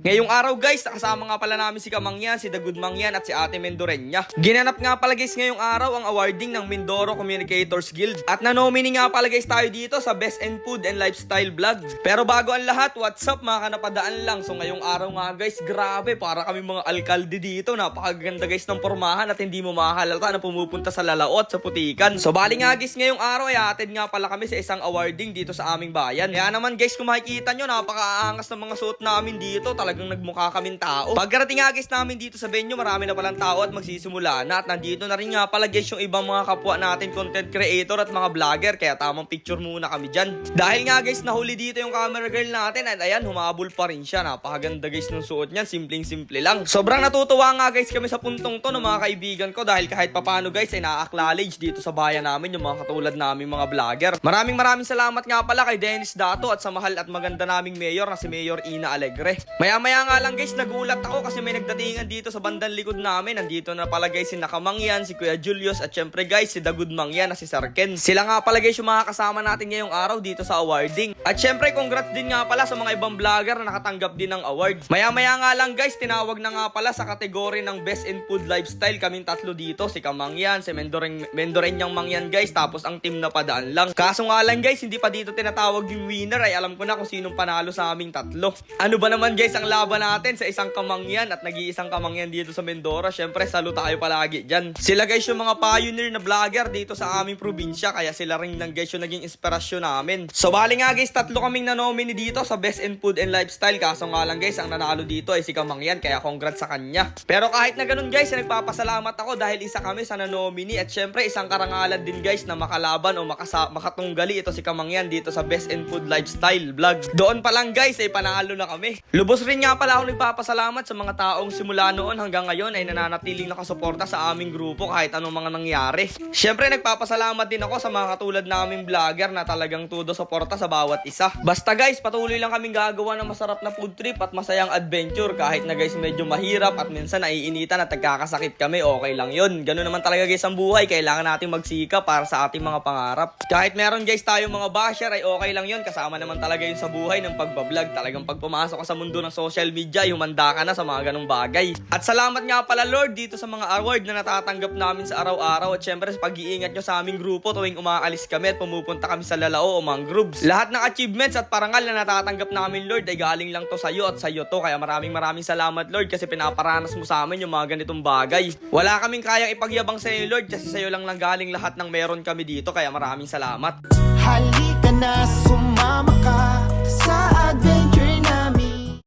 Ngayong araw guys, nakasama nga pala namin si Kamangyan, si The Good Mangyan at si Ate Mendorenya. Ginanap nga pala guys ngayong araw ang awarding ng Mindoro Communicators Guild. At nanomini nga pala guys tayo dito sa Best in Food and Lifestyle Vlog. Pero bago ang lahat, what's up mga kanapadaan lang. So ngayong araw nga guys, grabe, para kami mga alkalde dito. Napakaganda guys ng pormahan at hindi mo mahalata na pumupunta sa Lalaot, sa Putikan. So bali nga guys, ngayong araw ay atid nga pala kami sa isang awarding dito sa aming bayan. Kaya naman guys, kung makikita nyo, napakaangas ng mga suot namin dito. Talagang nagmukha kaming tao. Pagkarating nga guys namin dito sa venue, marami na palang tao at magsisimula na. At nandito na rin nga pala guys yung ibang mga kapwa natin, content creator at mga vlogger. Kaya tamang picture muna kami dyan. Dahil nga guys, nahuli dito yung camera girl natin. At ayan, humabol pa rin siya. Napakaganda guys ng suot niyan. Simpleng-simple lang. Sobrang natutuwa nga guys kami sa puntong to ng mga kaibigan ko. Dahil kahit papano guys ay na-acknowledge dito sa bayan namin yung mga katulad namin mga vlogger. Maraming salamat nga pala kay Dennis Dato at sa mahal at maganda naming mayor na si Mayor Ina Alegre. Maya-maya nga lang guys, nagulat ako kasi may nagdatingan dito sa bandang likod namin. Nandito na pala guys si Nakamangyan, si Kuya Julius at syempre guys si The Good Mangyan na si Sir Ken. Sila nga pala guys yung mga kasama natin ngayong araw dito sa awarding. At syempre congrats din nga pala sa mga ibang vlogger na nakatanggap din ng award. Maya-maya nga lang guys, tinawag na nga pala sa kategory ng Best in Food Lifestyle kaming tatlo dito, si Kamangyan, si Mendorenyang Mangyan guys, tapos ang team na Padaan lang. Kaso nga lang guys, hindi pa dito tinatawag yung winner, ay alam ko na kung sinong panalo sa aming tatlo. Ano ba naman guys ang laban natin sa isang Kamangyan at nag-iisang Kamangyan dito sa Mindoro? Syempre saludo tayo palagi dyan. Sila guys yung mga pioneer na vlogger dito sa aming probinsya, kaya sila rin lang guys yung naging inspirasyon namin. So bali nga guys, tatlo kaming nanomini dito sa Best in Food and Lifestyle. Kaso nga lang guys, ang nanalo dito ay si Kamangyan, kaya congrats sa kanya. Pero kahit na ganun guys, nagpapasalamat ako dahil isa kami sa nanomini at syempre isang karangalan din guys na makalaban o makatunggali ito si Kamangyan dito sa Best in Food Lifestyle Vlog. Doon pa lang guys ay panalo na kami. Lubos rin nga pala ako nagpapasalamat sa mga taong simula noon hanggang ngayon ay nananatiling nakasuporta sa aming grupo kahit anong mga nangyari. Syempre nagpapasalamat din ako sa mga katulad naming vlogger na talagang tudo suporta sa bawat isa. Basta guys, patuloy lang kaming gagawa ng masarap na food trip at masayang adventure kahit na guys medyo mahirap at minsan naiinitan at nagkakasakit kami, okay lang yun. Ganun naman talaga guys ang buhay, kailangan natin magsika para sa ating mga pangarap. Kahit meron guys tayong mga basher ay okay lang yun, kasama naman talaga yun sa buhay ng pagbablog. Talagang pag pumasok ka sa mundo ng social media, humanda ka na sa mga ganong bagay. At salamat nga pala Lord dito sa mga award na natatanggap namin sa araw-araw at syempre sa pag-iingat nyo sa aming grupo tuwing umaalis kami at pumupunta kami sa Lalao o mangroves. Lahat ng achievements at parangal na natatanggap namin Lord ay galing lang to sa'yo at sa'yo to, kaya maraming salamat Lord kasi pinaparanas mo sa amin yung mga ganitong bagay. Wala kaming kayang ipagyabang sa'yo Lord kasi sa'yo lang galing lahat ng meron kami dito, kaya maraming salamat. Halika na, sumama ka.